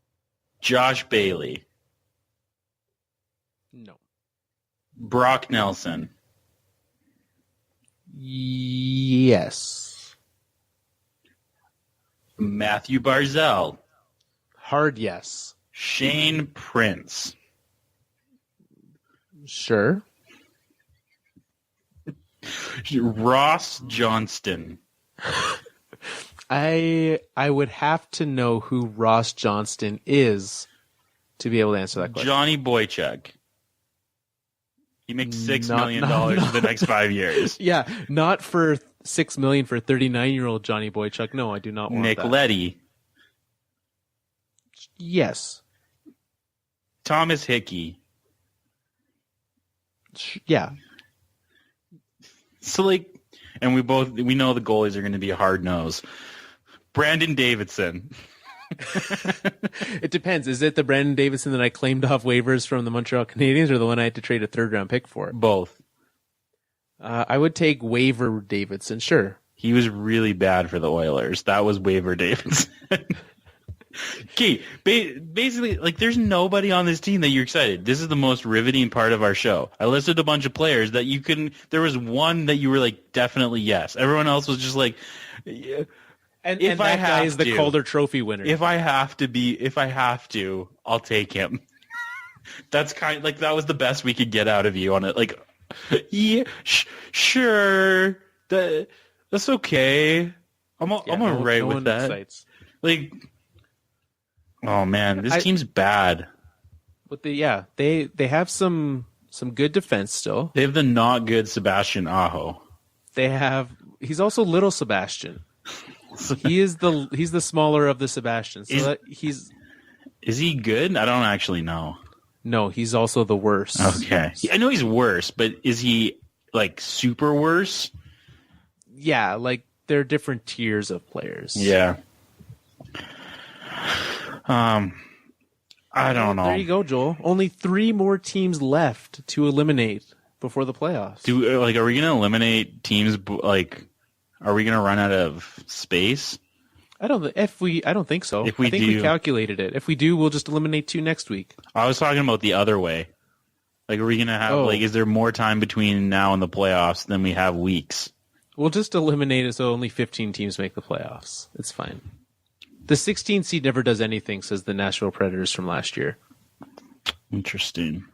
Josh Bailey. No. Brock Nelson. Yes. Matthew Barzell. Hard yes. Shane Prince. Sure. Ross Johnston. I would have to know who Ross Johnston is to be able to answer that question. Johnny Boychuk. He makes $6 million for the next 5 years. Yeah, not for $6 million for 39-year-old Johnny Boychuk. No, I do not want Nick that. Leddy. Yes. Thomas Hickey. Yeah. So and we know the goalies are going to be a hard nose. Brandon Davidson. It depends. Is it the Brandon Davidson that I claimed off waivers from the Montreal Canadiens, or the one I had to trade a third-round pick for? Both. I would take waiver Davidson, sure. He was really bad for the Oilers. That was waiver Davidson. Okay, basically, there's nobody on this team that you're excited. This is the most riveting part of our show. I listed a bunch of players that you couldn't. There was one that you were definitely yes. Everyone else was just yeah. And that guy is the Calder Trophy winner. If I have to, I'll take him. That's that was the best we could get out of you on it. Yeah, sure, that's okay. I'm all right with that. Excites. Oh man, this team's bad. But they have some good defense still. They have the not good Sebastian Aho. He's also little Sebastian. He's the smaller of the Sebastians. So is he good? I don't actually know. No, he's also the worst. Okay, I know he's worse, but is he super worse? Yeah, there are different tiers of players. Yeah. I don't know. There you go, Joel. Only 3 more teams left to eliminate before the playoffs. Are we gonna eliminate teams? Are we gonna run out of space? I don't think so. If we I think we calculated it. If we do, we'll just eliminate 2 next week. I was talking about the other way. Are we gonna have is there more time between now and the playoffs than we have weeks? We'll just eliminate it so only 15 teams make the playoffs. It's fine. The 16th seed never does anything, says the Nashville Predators from last year. Interesting.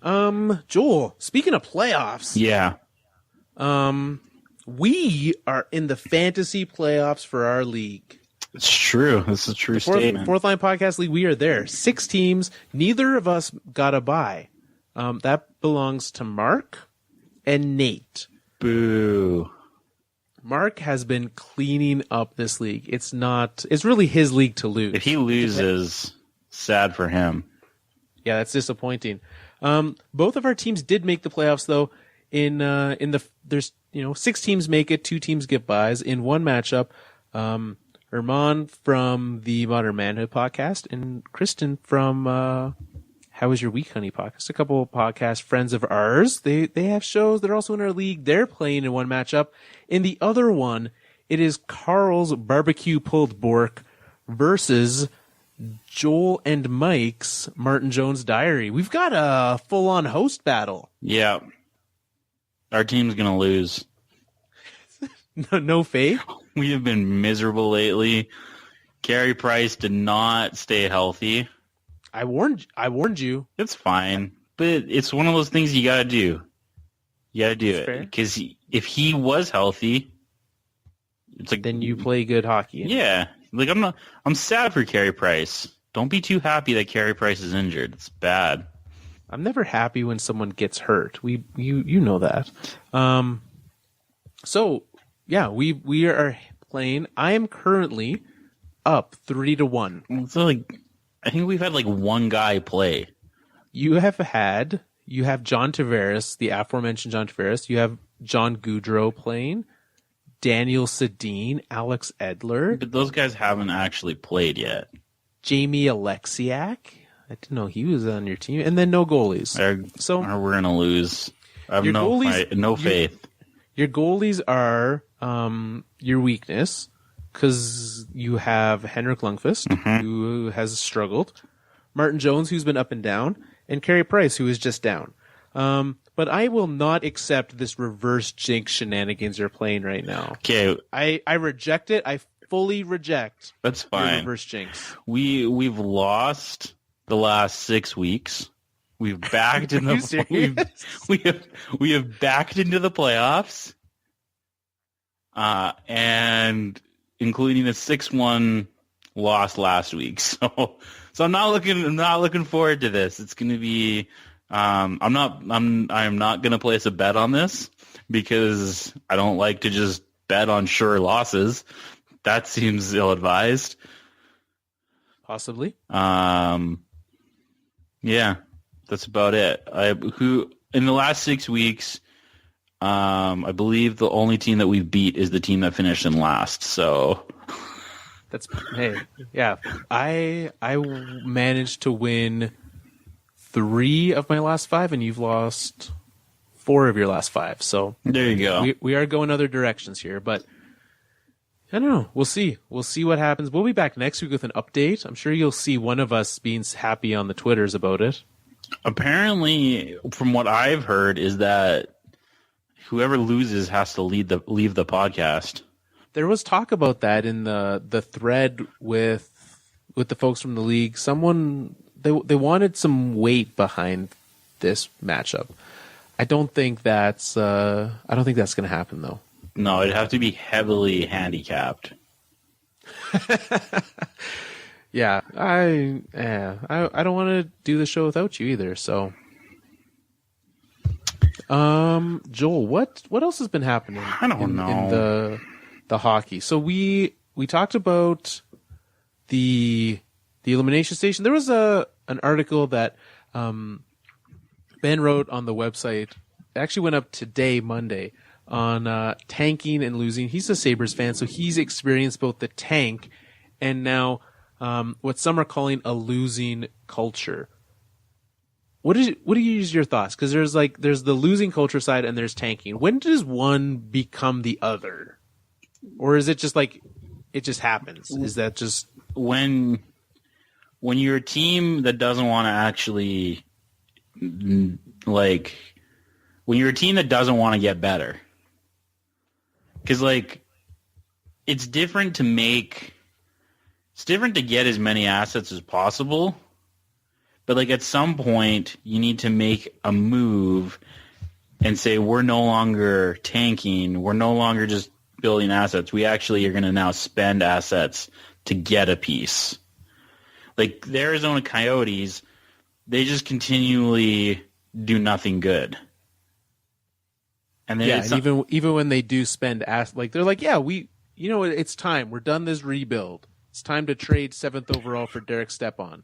Joel, speaking of playoffs. Yeah. We are in the fantasy playoffs for our league. It's true. This is a true statement. Fourth Line Podcast League, we are there. 6 teams. Neither of us got a bye. That belongs to Mark and Nate. Boo. Mark has been cleaning up this league. It's really his league to lose. If he loses, sad for him. Yeah, that's disappointing. Both of our teams did make the playoffs though. There's 6 teams make it, 2 teams get byes in one matchup. Herman from the Modern Manhood podcast and Kristen from How Was Your Week, Honey podcast. A couple of podcast friends of ours. They have shows. They're also in our league. They're playing in one matchup. In the other one, it is Carl's Barbecue Pulled Pork versus Joel and Mike's Martin Jones Diary. We've got a full-on host battle. Yeah. Our team's going to lose. No faith? We have been miserable lately. Carey Price did not stay healthy. I warned you. It's fine, but it's one of those things you gotta do. You gotta do it because if he was healthy, it's then you play good hockey. Yeah, I'm sad for Carey Price. Don't be too happy that Carey Price is injured. It's bad. I'm never happy when someone gets hurt. You know that. So yeah, we are playing. I am currently up 3-1. So I think we've had one guy play. You have John Tavares, the aforementioned John Tavares. You have John Goudreau playing, Daniel Sedin, Alex Edler. But those guys haven't actually played yet. Jamie Alexiak. I didn't know he was on your team. And then no goalies. So we're going to lose. I have no faith. Your goalies are your weakness because you have Henrik Lundqvist, who has struggled, Martin Jones, who's been up and down, and Carey Price, who is just down. But I will not accept this reverse jinx shenanigans you're playing right now. Okay. I reject it. I fully reject. That's fine. Reverse jinx. We've lost the last 6 weeks. We've backed in the we have backed into the playoffs, and including a 6-1 loss last week. So I'm not looking forward to this. It's going to be. I am not going to place a bet on this because I don't like to just bet on sure losses. That seems ill-advised. Possibly. Yeah, that's about it. In the last 6 weeks, I believe the only team that we've beat is the team that finished in last. So I managed to win 3 of my last 5, and you've lost 4 of your last 5. So there you go. We are going other directions here, but I don't know. We'll see. We'll see what happens. We'll be back next week with an update. I'm sure you'll see one of us being happy on the Twitters about it. Apparently, from what I've heard, is that whoever loses has to leave the podcast. There was talk about that in the thread with the folks from the league. Someone they wanted some weight behind this matchup. I don't think that's going to happen though. No, it'd have to be heavily handicapped. Yeah, I don't want to do the show without you either. So, Joel, what else has been happening? I don't know in the hockey. So we talked about the elimination station. There was an article that Ben wrote on the website. It actually went up today, Monday, on tanking and losing. He's a Sabres fan, so he's experienced both the tank and now what some are calling a losing culture. What do you use your thoughts? Because there's the losing culture side and there's tanking. When does one become the other, or is it just it just happens? Is that just when you're a team that doesn't want to actually when you're a team that doesn't want to get better? Because it's different to get as many assets as possible, but at some point you need to make a move and say we're no longer tanking, we're no longer just building assets. We actually are going to now spend assets to get a piece. The Arizona Coyotes, they just continually do nothing good. And then even when they do spend they're it's time. We're done this rebuild. It's time to trade 7th overall for Derek Stepan.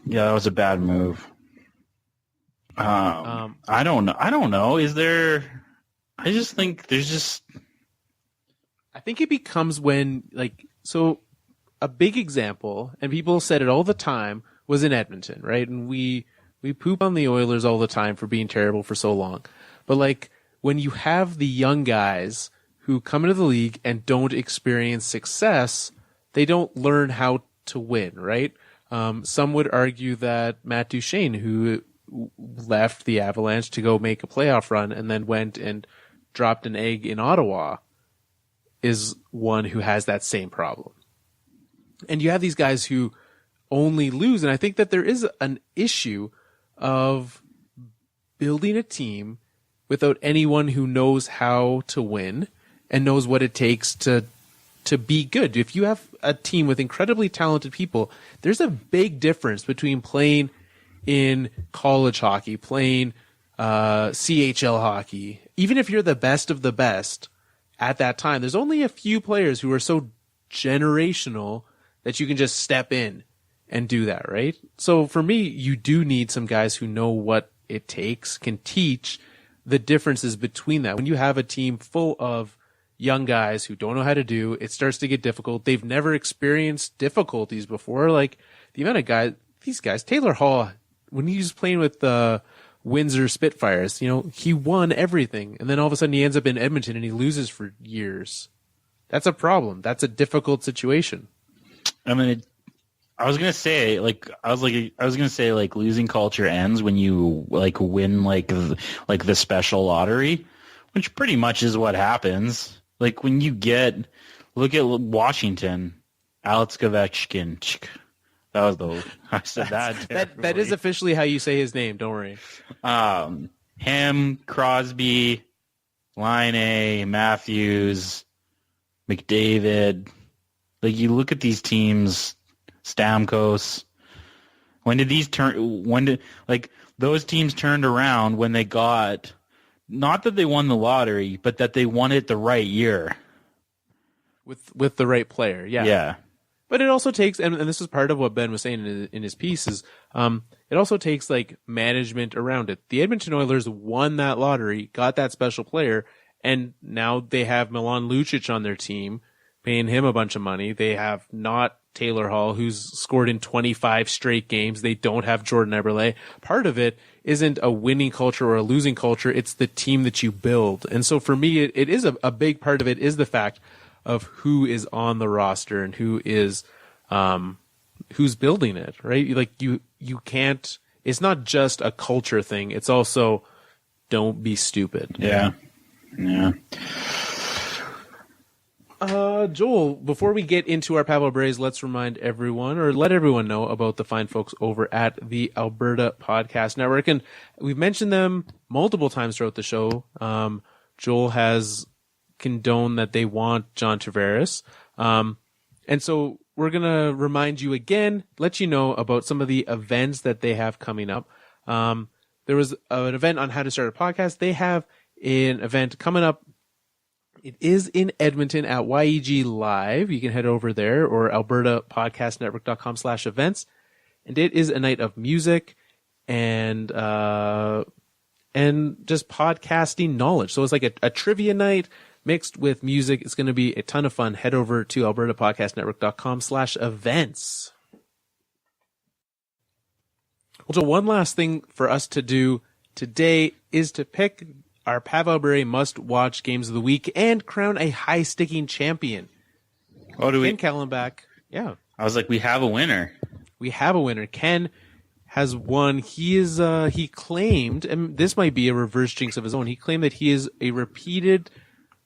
Yeah, that was a bad move. I don't know. I don't know. Is there? I just think there's just. I think it becomes when a big example, and people said it all the time, was in Edmonton, right? And we poop on the Oilers all the time for being terrible for so long. But when you have the young guys who come into the league and don't experience success, they don't learn how to win, right? Some would argue that Matt Duchene, who left the Avalanche to go make a playoff run and then went and dropped an egg in Ottawa, is one who has that same problem. And you have these guys who only lose, and I think that there is an issue of building a team without anyone who knows how to win and knows what it takes to be good. If you have a team with incredibly talented people, there's a big difference between playing in college hockey, playing CHL hockey. Even if you're the best of the best at that time, there's only a few players who are so generational that you can just step in and do that, right? So for me, you do need some guys who know what it takes, can teach the differences between that. When you have a team full of young guys who don't know how to do, it starts to get difficult. They've never experienced difficulties before. Like the amount of these guys, Taylor Hall, when he was playing with the Windsor Spitfires, he won everything. And then all of a sudden he ends up in Edmonton and he loses for years. That's a problem. That's a difficult situation. I was gonna say losing culture ends when you win the special lottery, which pretty much is what happens. Like when you look at Washington, Alex Ovechkin. I said that. That is officially how you say his name. Don't worry. Him, Crosby, Laine, Matthews, McDavid. Like you look at these teams. Stamkos. Those teams turned around when they got, not that they won the lottery, but that they won it the right year. With the right player, yeah. Yeah. But it also takes, and this is part of what Ben was saying in his piece, is it also takes management around it. The Edmonton Oilers won that lottery, got that special player, and now they have Milan Lucic on their team, paying him a bunch of money. They have not Taylor Hall, who's scored in 25 straight games. They don't have Jordan Eberle. Part of it isn't a winning culture or a losing culture. It's the team that you build. And so for me, it is a big part of it is the fact of who is on the roster and who is, who's building it, right? You can't, it's not just a culture thing. It's also don't be stupid. Yeah. Yeah. Joel, before we get into our Pavel Brays, let's remind everyone or let everyone know about the fine folks over at the Alberta Podcast Network. And we've mentioned them multiple times throughout the show. Joel has condoned that they want John Tavares. And so we're going to remind you again, let you know about some of the events that they have coming up. There was an event on how to start a podcast. They have an event coming up. It is in Edmonton at YEG Live. You can head over there or albertapodcastnetwork.com/events. And it is a night of music and just podcasting knowledge. So it's like a trivia night mixed with music. It's going to be a ton of fun. Head over to albertapodcastnetwork.com/events. Well, so one last thing for us to do today is to pick our Pavel Bure must-watch games of the week and crown a high-sticking champion. Oh, do we? Ken Kellenbach. Yeah. I was like, we have a winner. We have a winner. Ken has won. He claimed, and this might be a reverse jinx of his own, he claimed that he is a repeated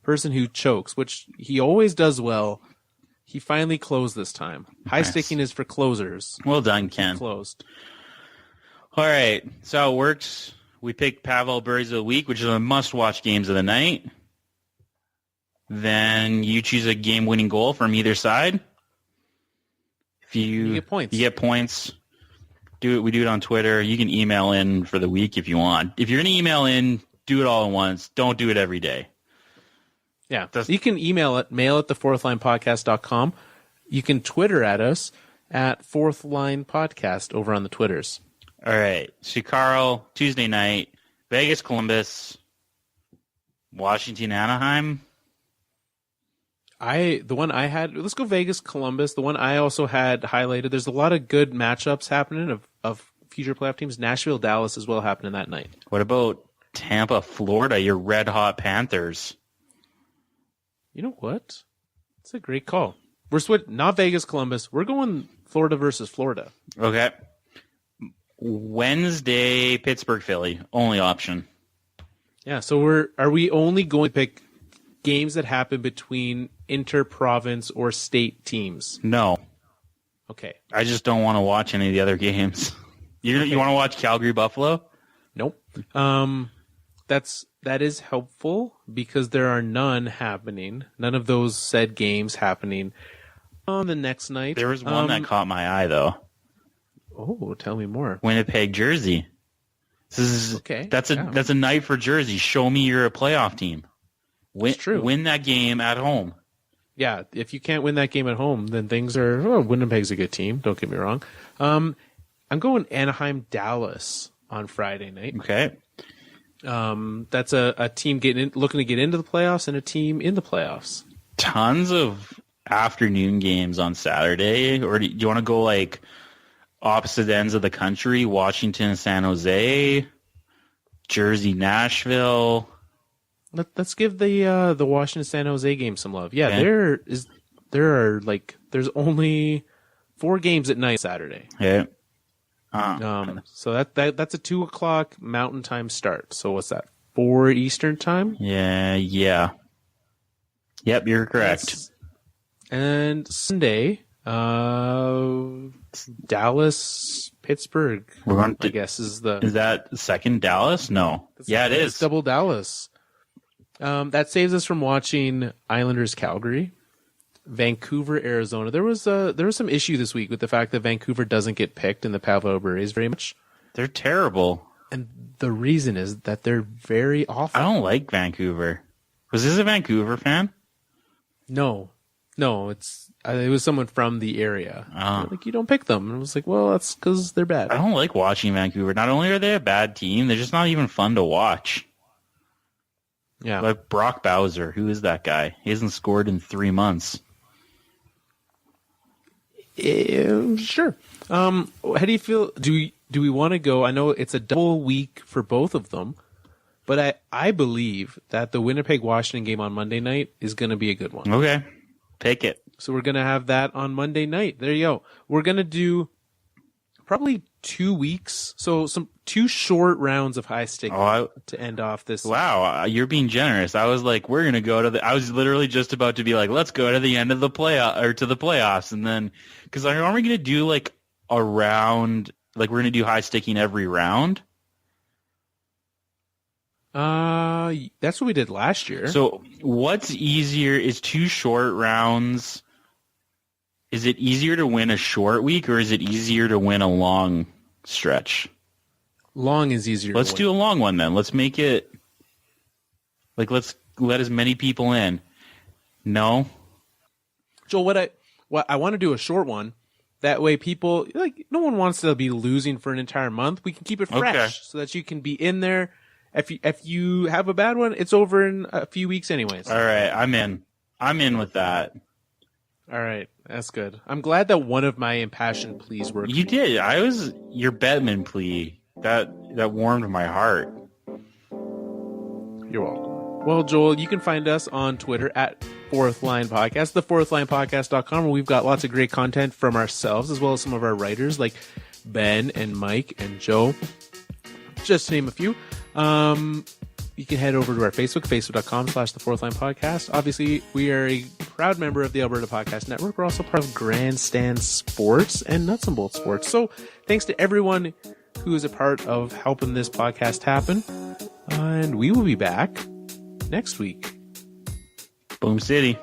person who chokes, which he always does well. He finally closed this time. High-sticking is for closers. Well done, Ken. Closed. All right. So how it works. We pick Pavel Bure's of the week, which is a must-watch games of the night. Then you choose a game-winning goal from either side. If you get points. You get points. We do it on Twitter. You can email in for the week if you want. If you're going to email in, do it all at once. Don't do it every day. Yeah. You can email it, mail@thefourthlinepodcast.com. You can Twitter at us at Fourth Line Podcast over on the Twitters. All right. So, Carl, Tuesday night, Vegas, Columbus, Washington, Anaheim. The one I had, let's go Vegas, Columbus. The one I also had highlighted, there's a lot of good matchups happening of future playoff teams. Nashville, Dallas as well happening that night. What about Tampa, Florida, your red-hot Panthers? You know what? It's a great call. We're not Vegas, Columbus. We're going Florida versus Florida. Okay. Wednesday, Pittsburgh, Philly. Only option. Yeah, so are we only going to pick games that happen between inter-province or state teams? No. Okay. I just don't want to watch any of the other games. You want to watch Calgary, Buffalo? Nope. That is helpful because there are none happening. None of those said games happening on the next night. There was one that caught my eye, though. Oh, tell me more. Winnipeg, Jersey. Okay. That's a night for Jersey. Show me you're a playoff team. It's true. Win that game at home. yeah, if you can't win that game at home, then things are. Oh, Winnipeg's a good team. Don't get me wrong. I'm going Anaheim Dallas on Friday night. Okay. That's a team looking to get into the playoffs and a team in the playoffs. Tons of afternoon games on Saturday, or do you want to go like opposite ends of the country? Washington, San Jose, Jersey, Nashville. Let's give the Washington San Jose game some love. Yeah, Okay. there's only 4 games at night Saturday. Yeah. So that's a 2:00 Mountain Time start. So what's that? 4 Eastern Time. Yeah. Yep, you're correct. And Sunday, Dallas, Pittsburgh. We're going I guess is that second Dallas? No. Yeah, it is. It's double Dallas. That saves us from watching Islanders Calgary, Vancouver, Arizona. There was some issue this week with the fact that Vancouver doesn't get picked in the Pavel Berets very much. They're terrible. And the reason is that they're very awful. I don't like Vancouver. Was this a Vancouver fan? No, it was someone from the area. Like, you don't pick them. And I was like, well, that's because they're bad. I don't like watching Vancouver. Not only are they a bad team, they're just not even fun to watch. Yeah. Like Brock Bowser. Who is that guy? He hasn't scored in 3 months. Sure. How do you feel? Do we want to go? I know it's a double week for both of them, but I believe that the Winnipeg-Washington game on Monday night is going to be a good one. Okay. Pick it. So we're going to have that on Monday night. There you go. We're going to do probably 2 weeks. So 2 short rounds of high stick to end off this. Wow, you're being generous. I was like, we're going to go to I was literally just about to be like, let's go to the end of the to the playoffs. And then, because are we going to do like a round, like we're going to do high sticking every round? That's what we did last year. So what's easier is 2 short rounds. Is it easier to win a short week or is it easier to win a long stretch? Long is easier. Let's do a long one then. Let's make it like, let's let as many people in. No. Joel, what I want to do a short one. That way people, like, no one wants to be losing for an entire month. We can keep it fresh so that you can be in there. If you have a bad one, it's over in a few weeks anyways. All right, I'm in. I'm in with that. All right, that's good. I'm glad that one of my impassioned pleas worked. You did. I was your Bettman plea. That warmed my heart. You're welcome. Well, Joel, you can find us on Twitter at Fourth Line Podcast, thefourthlinepodcast.com, where we've got lots of great content from ourselves as well as some of our writers like Ben and Mike and Joe, just to name a few. You can head over to our facebook.com/thefourthlinepodcast. Obviously, we are a proud member of the Alberta Podcast Network. We're also part of Grandstand Sports and Nuts and Bolts Sports. So thanks to everyone who is a part of helping this podcast happen. And we will be back next week. Boom City.